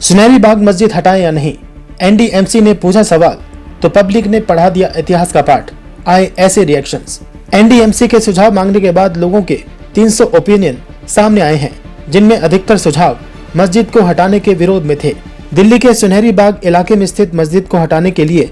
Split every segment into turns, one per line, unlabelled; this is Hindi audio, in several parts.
सुनहरी बाग मस्जिद हटाएं या नहीं, एनडीएमसी ने पूछा सवाल तो पब्लिक ने पढ़ा दिया इतिहास का पाठ। आए ऐसे रिएक्शंस। एनडीएमसी के सुझाव मांगने के बाद लोगों के 300 ओपिनियन सामने आए हैं, जिनमें अधिकतर सुझाव मस्जिद को हटाने के विरोध में थे। दिल्ली के सुनहरी बाग इलाके में स्थित मस्जिद को हटाने के लिए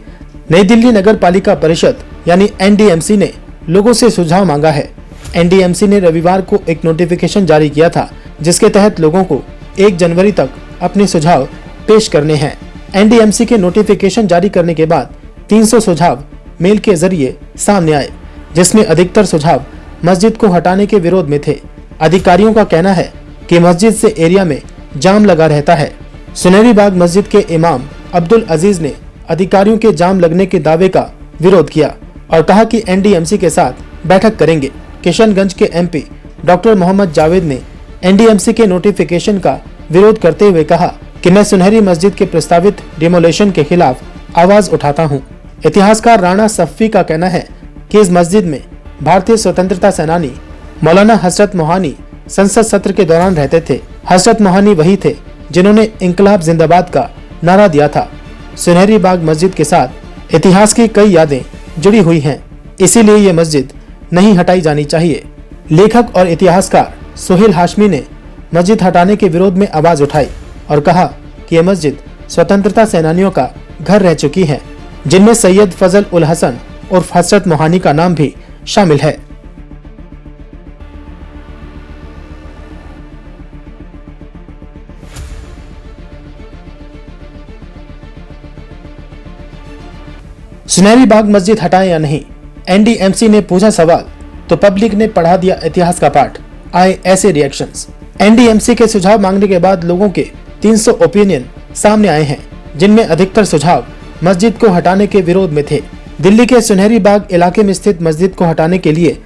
नई दिल्ली नगर पालिका परिषद यानी एनडीएमसी ने लोगों से सुझाव मांगा है। एनडीएमसी ने रविवार को एक नोटिफिकेशन जारी किया था, जिसके तहत लोगों को 1 जनवरी तक अपने सुझाव पेश करने हैं। एनडीएमसी के नोटिफिकेशन जारी करने के बाद 300 सुझाव मेल के जरिए सामने आए, जिसमें अधिकतर सुझाव मस्जिद को हटाने के विरोध में थे। अधिकारियों का कहना है कि मस्जिद से एरिया में जाम लगा रहता है। सुनहरी बाग मस्जिद के इमाम अब्दुल अजीज ने अधिकारियों के जाम लगने के दावे का विरोध किया और कहा कि एनडीएमसी के साथ बैठक करेंगे। किशनगंज के एमपी डॉक्टर मोहम्मद जावेद ने एनडीएमसी के नोटिफिकेशन का विरोध करते हुए कहा कि मैं सुनहरी मस्जिद के प्रस्तावित डिमोलेशन के खिलाफ आवाज उठाता हूं। इतिहासकार राणा सफ़ी का कहना है कि इस मस्जिद में भारतीय स्वतंत्रता सेनानी मौलाना हजरत मोहानी संसद सत्र के दौरान रहते थे। हजरत मोहानी वही थे जिन्होंने इंकलाब जिंदाबाद का नारा दिया था। सुनहरी बाग मस्जिद के साथ इतिहास की कई यादें जुड़ी हुई हैं, इसीलिए ये मस्जिद नहीं हटाई जानी चाहिए। लेखक और इतिहासकार सोहेल हाशमी ने मस्जिद हटाने के विरोध में आवाज उठाई और कहा कि यह मस्जिद स्वतंत्रता सेनानियों का घर रह चुकी है, जिनमें सैयद फजल उल हसन और हजरत मोहानी का नाम भी शामिल है। सुनहरी बाग मस्जिद हटाएं या नहीं, एनडीएमसी ने पूछा सवाल तो पब्लिक ने पढ़ा दिया इतिहास का पाठ। आए ऐसे रिएक्शंस। एनडीएमसी के सुझाव मांगने के बाद लोगों के 300 ओपिनियन सामने आए हैं, जिनमें अधिकतर सुझाव मस्जिद को हटाने के विरोध में थे। दिल्ली के सुनहरी बाग इलाके में स्थित मस्जिद को हटाने के लिए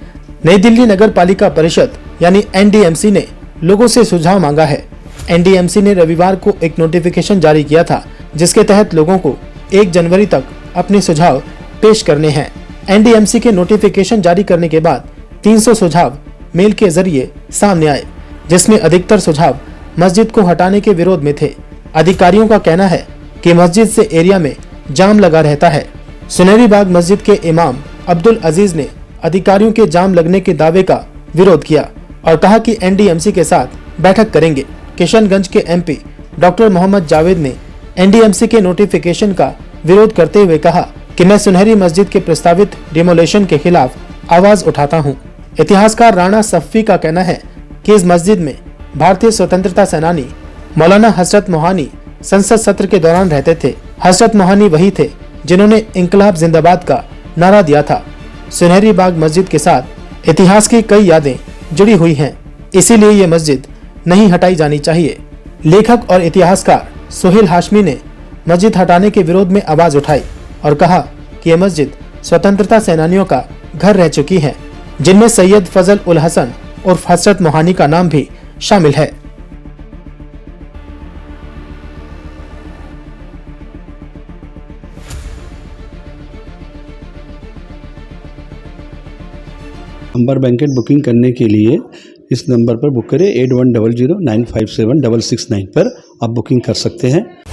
नई दिल्ली नगर पालिका परिषद यानी एनडीएमसी ने लोगों से सुझाव मांगा है। एनडीएमसी ने रविवार को एक नोटिफिकेशन जारी किया था, जिसके तहत लोगों को 1 जनवरी तक अपने सुझाव पेश करने हैं। एनडीएमसी के नोटिफिकेशन जारी करने के बाद 300 सुझाव मेल के जरिए सामने आए, जिसमें अधिकतर सुझाव मस्जिद को हटाने के विरोध में थे। अधिकारियों का कहना है कि मस्जिद से एरिया में जाम लगा रहता है। सुनहरी बाग मस्जिद के इमाम अब्दुल अजीज ने अधिकारियों के जाम लगने के दावे का विरोध किया और कहा कि एनडीएमसी के साथ बैठक करेंगे। किशनगंज के एमपी डॉक्टर मोहम्मद जावेद ने एनडीएमसी के नोटिफिकेशन का विरोध करते हुए कहा कि मैं सुनहरी मस्जिद के प्रस्तावित डिमोलेशन के खिलाफ आवाज उठाता हूं। इतिहासकार राणा सफ़ी का कहना है कि इस मस्जिद में भारतीय स्वतंत्रता सेनानी मौलाना हजरत मोहानी संसद सत्र के दौरान रहते थे। हजरत मोहानी वही थे जिन्होंने इंकलाब जिंदाबाद का नारा दिया था। सुनहरी बाग मस्जिद के साथ इतिहास की कई यादें जुड़ी हुई हैं, इसीलिए ये मस्जिद नहीं हटाई जानी चाहिए। लेखक और इतिहासकार सोहेल हाशमी ने मस्जिद हटाने के विरोध में आवाज उठाई और कहा कि यह मस्जिद स्वतंत्रता सेनानियों का घर रह चुकी है, जिनमें सैयद फजल उल हसन और हजरत मोहानी का नाम भी शामिल है।
अंबर बैंकेट बुकिंग करने के लिए इस नंबर पर बुक करें 8100957669 पर आप बुकिंग कर सकते हैं।